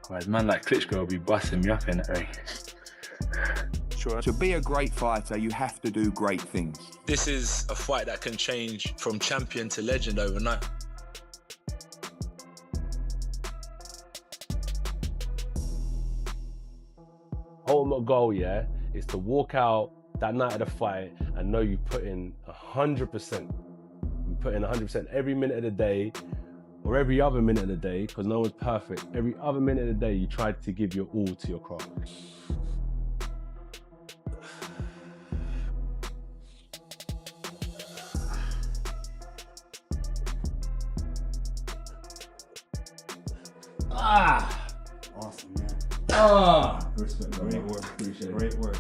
Whereas man like Klitschko will be busting me up in that ring. Sure. To be a great fighter, you have to do great things. This is a fight that can change from champion to legend overnight. Ultimate goal, yeah, is to walk out that night of the fight and know you put in 100%. You put in 100% every minute of the day, or every other minute of the day, because no one's perfect. Every other minute of the day, you try to give your all to your craft. Awesome, man. Respect. Great work. Appreciate it. Great work.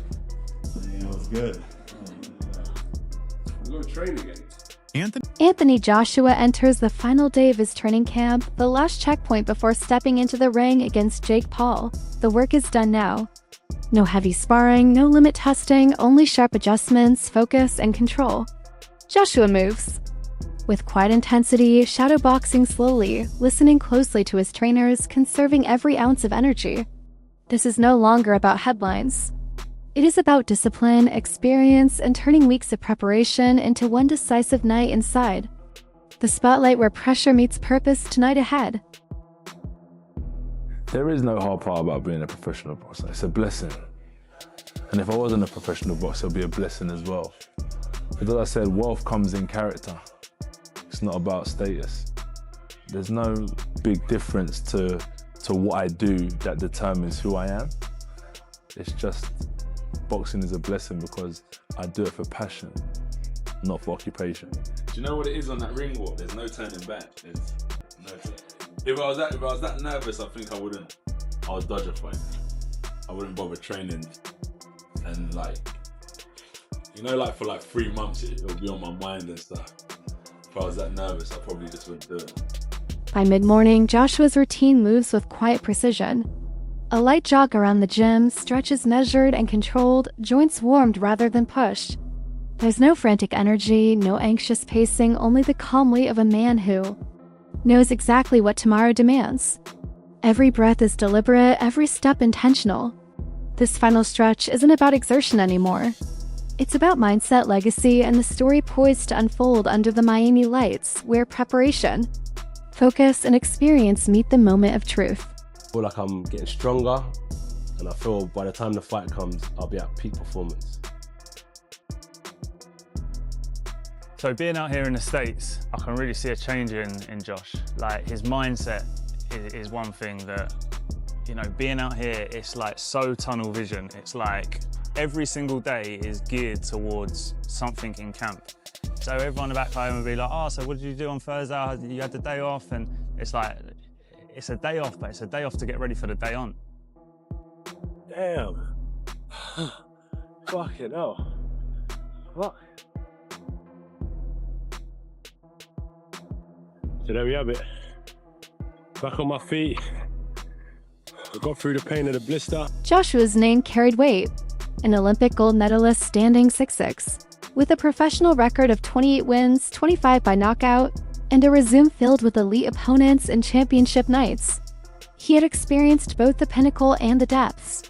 It was good. I'm going to train again. Anthony Joshua enters the final day of his training camp, the last checkpoint before stepping into the ring against Jake Paul. The work is done now. No heavy sparring, no limit testing, only sharp adjustments, focus, and control. Joshua moves. With quiet intensity, shadowboxing slowly, listening closely to his trainers, conserving every ounce of energy. This is no longer about headlines. It is about discipline, experience, and turning weeks of preparation into one decisive night inside. The spotlight where pressure meets purpose tonight ahead. There is no hard part about being a professional boxer. It's a blessing. And if I wasn't a professional boxer, it'd be a blessing as well. Because as I said, wealth comes in character. It's not about status. There's no big difference to what I do that determines who I am. It's just boxing is a blessing because I do it for passion, not for occupation. Do you know what it is on that ring walk? There's no turning back. If I was that nervous, I think I would dodge a fight. I wouldn't bother training. And like for like 3 months, it'll be on my mind and stuff. If I was that nervous, I probably just wouldn't do it. By mid-morning, Joshua's routine moves with quiet precision. A light jog around the gym, stretches measured and controlled, joints warmed rather than pushed. There's no frantic energy, no anxious pacing, only the calm weight of a man who knows exactly what tomorrow demands. Every breath is deliberate, every step intentional. This final stretch isn't about exertion anymore. It's about mindset, legacy, and the story poised to unfold under the Miami lights, where preparation, focus, and experience meet the moment of truth. I feel like I'm getting stronger, and I feel by the time the fight comes, I'll be at peak performance. So being out here in the States, I can really see a change in Josh. Like, his mindset is one thing that, being out here, it's like so tunnel vision. It's like every single day is geared towards something in camp. So everyone back home will be like, oh, so what did you do on Thursday? You had the day off? And it's like, it's a day off, but it's a day off to get ready for the day on. Damn. Fucking hell. Fuck. So there we have it. Back on my feet. I got through the pain of the blister. Joshua's name carried weight. An Olympic gold medalist standing 6'6", with a professional record of 28 wins, 25 by knockout, and a resume filled with elite opponents and championship nights. He had experienced both the pinnacle and the depths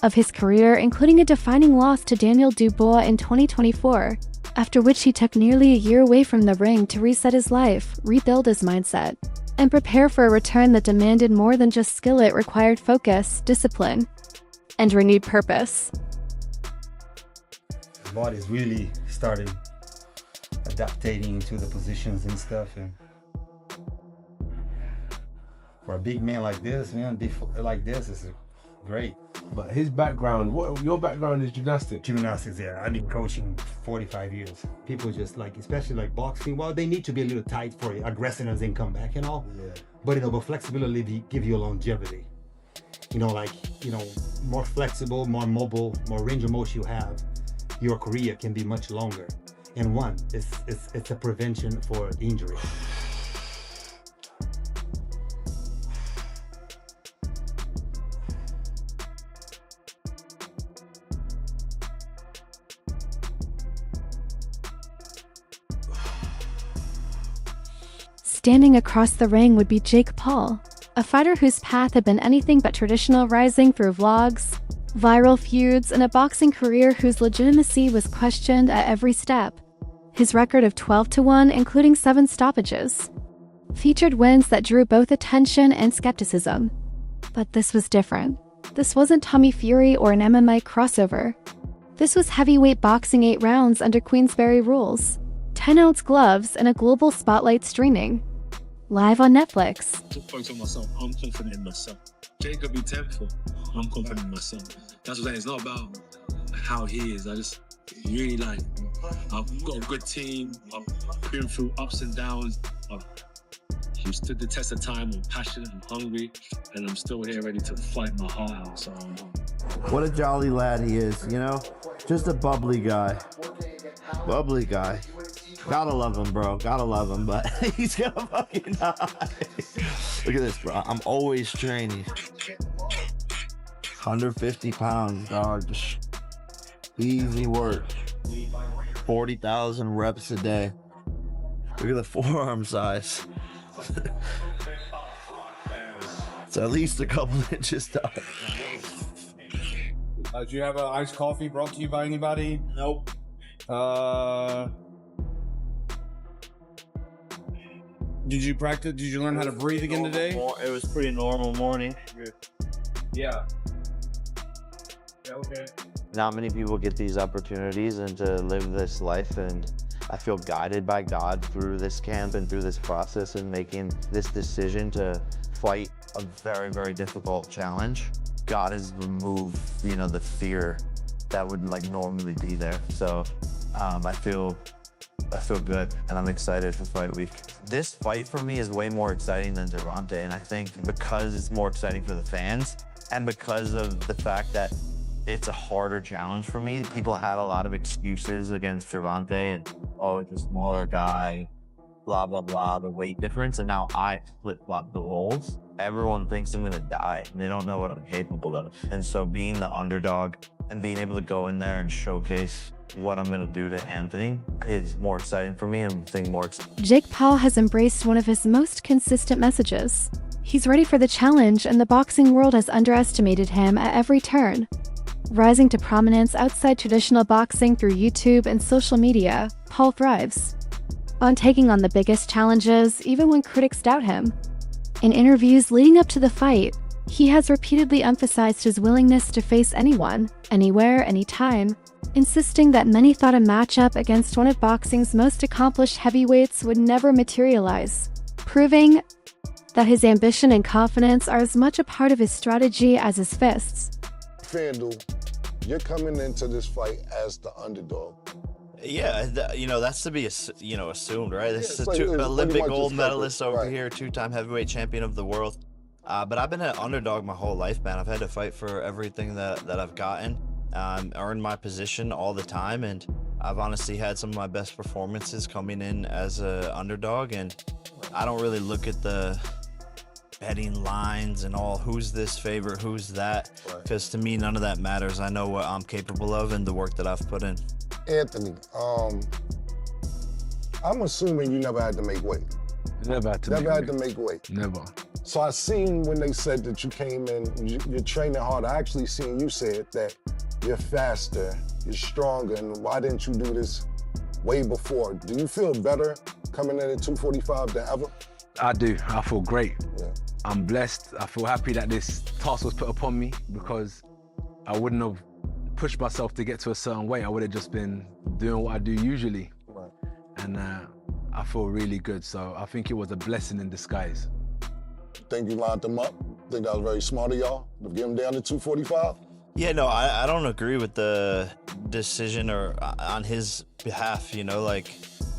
of his career, including a defining loss to Daniel Dubois in 2024, after which he took nearly a year away from the ring to reset his life, rebuild his mindset, and prepare for a return that demanded more than just skill. It required focus, discipline, and renewed purpose. His body's really started adapting to the positions and stuff. And for a big man like this, man, like this is great. But his background, your background is gymnastics? Gymnastics, yeah. I've been coaching 45 years. People just like, especially like boxing, well, they need to be a little tight for aggressiveness and come back and all. Yeah. But flexibility give you longevity. More flexible, more mobile, more range of motion you have, your career can be much longer. And one, it's a prevention for injury. Standing across the ring would be Jake Paul, A fighter whose path had been anything but traditional, rising through vlogs, viral feuds, and a boxing career whose legitimacy was questioned at every step. His record of 12-1, including 7 stoppages, featured wins that drew both attention and skepticism. But this was different. This wasn't Tommy Fury or an MMA crossover. This was heavyweight boxing 8 rounds under Queensberry rules, 10-ounce gloves, and a global spotlight streaming. Live on Netflix. Focus on myself. I'm confident in myself. Jay could be 10th. I'm confident in myself. That's what I'm saying. It's not about how he is. I just really like, I've got a good team. I've been through ups and downs. I've stood the test of time. I'm passionate. I'm hungry. And I'm still here ready to fight my heart out. So, what a jolly lad he is, you know? Just a bubbly guy. Bubbly guy. Gotta love him, bro. Gotta love him, but he's gonna fucking die. Look at this, bro. I'm always training. 150 pounds, dog. Just easy work. 40,000 reps a day. Look at the forearm size. It's at least a couple inches tall. Do you have an iced coffee brought to you by anybody? Nope. Did you practice? Did you learn how to breathe again today? It was pretty normal morning. Yeah. Yeah, okay. Not many people get these opportunities and to live this life, and I feel guided by God through this camp and through this process and making this decision to fight a very, very difficult challenge. God has removed, you know, the fear that would like normally be there. So I feel good, and I'm excited for fight week. This fight for me is way more exciting than Gervonta, and I think because it's more exciting for the fans and because of the fact that it's a harder challenge for me. People had a lot of excuses against Gervonta and, oh, it's a smaller guy, blah, blah, blah, the weight difference. And now I flip-flop the roles. Everyone thinks I'm gonna die, and they don't know what I'm capable of. And so being the underdog and being able to go in there and showcase what I'm gonna do to Anthony is more exciting for me, and I'm thinking more exciting. Jake Paul has embraced one of his most consistent messages. He's ready for the challenge, and the boxing world has underestimated him at every turn. Rising to prominence outside traditional boxing through YouTube and social media, Paul thrives on taking on the biggest challenges, even when critics doubt him. In interviews leading up to the fight, he has repeatedly emphasized his willingness to face anyone, anywhere, anytime, insisting that many thought a matchup against one of boxing's most accomplished heavyweights would never materialize, proving that his ambition and confidence are as much a part of his strategy as his fists. FanDuel, you're coming into this fight as the underdog. Yeah, you know, that's to be, assumed, right? This is like, an Olympic gold expected, medalist over right. here, 2-time heavyweight champion of the world. But I've been an underdog my whole life, man. I've had to fight for everything that I've gotten, earned my position all the time, and I've honestly had some of my best performances coming in as an underdog, and I don't really look at the betting lines and all, who's this favorite, who's that, because to me, none of that matters. I know what I'm capable of and the work that I've put in. Anthony, I'm assuming you never had to make weight. Never had to make weight. Never. So I seen when they said that you came in, you're training hard. I actually seen you said that you're faster, you're stronger, and why didn't you do this way before? Do you feel better coming in at 245 than ever? I do. I feel great. Yeah. I'm blessed. I feel happy that this task was put upon me, because I wouldn't have pushed myself to get to a certain weight. I would have just been doing what I do usually. Right. And I feel really good. So I think it was a blessing in disguise. Think you lined them up? Think that was very smart of y'all to get him down to 245? Yeah, no, I don't agree with the decision or on his behalf, you know, like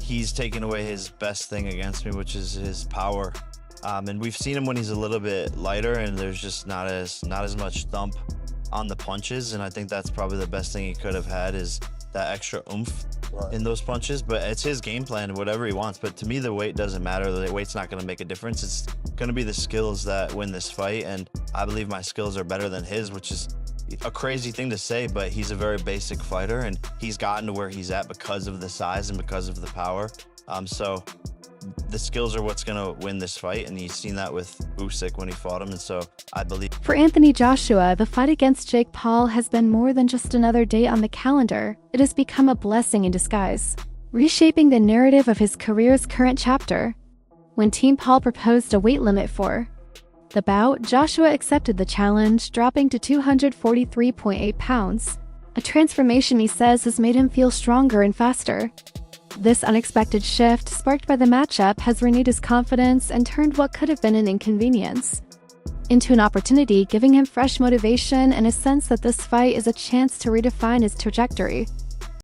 he's taken away his best thing against me, which is his power. And we've seen him when he's a little bit lighter and there's just not as much thump on the punches. And I think that's probably the best thing he could have had, is that extra oomph in those punches. But it's his game plan, whatever he wants. But to me, the weight doesn't matter. The weight's not going to make a difference. It's going to be the skills that win this fight. And I believe my skills are better than his, which is a crazy thing to say, but he's a very basic fighter and he's gotten to where he's at because of the size and because of the power. So the skills are what's going to win this fight, and he's seen that with Usyk when he fought him, and so I believe. For Anthony Joshua, the fight against Jake Paul has been more than just another date on the calendar. It has become a blessing in disguise, reshaping the narrative of his career's current chapter. When Team Paul proposed a weight limit for the bout, Joshua accepted the challenge, dropping to 243.8 pounds. A transformation he says has made him feel stronger and faster. This unexpected shift, sparked by the matchup, has renewed his confidence and turned what could have been an inconvenience into an opportunity, giving him fresh motivation and a sense that this fight is a chance to redefine his trajectory.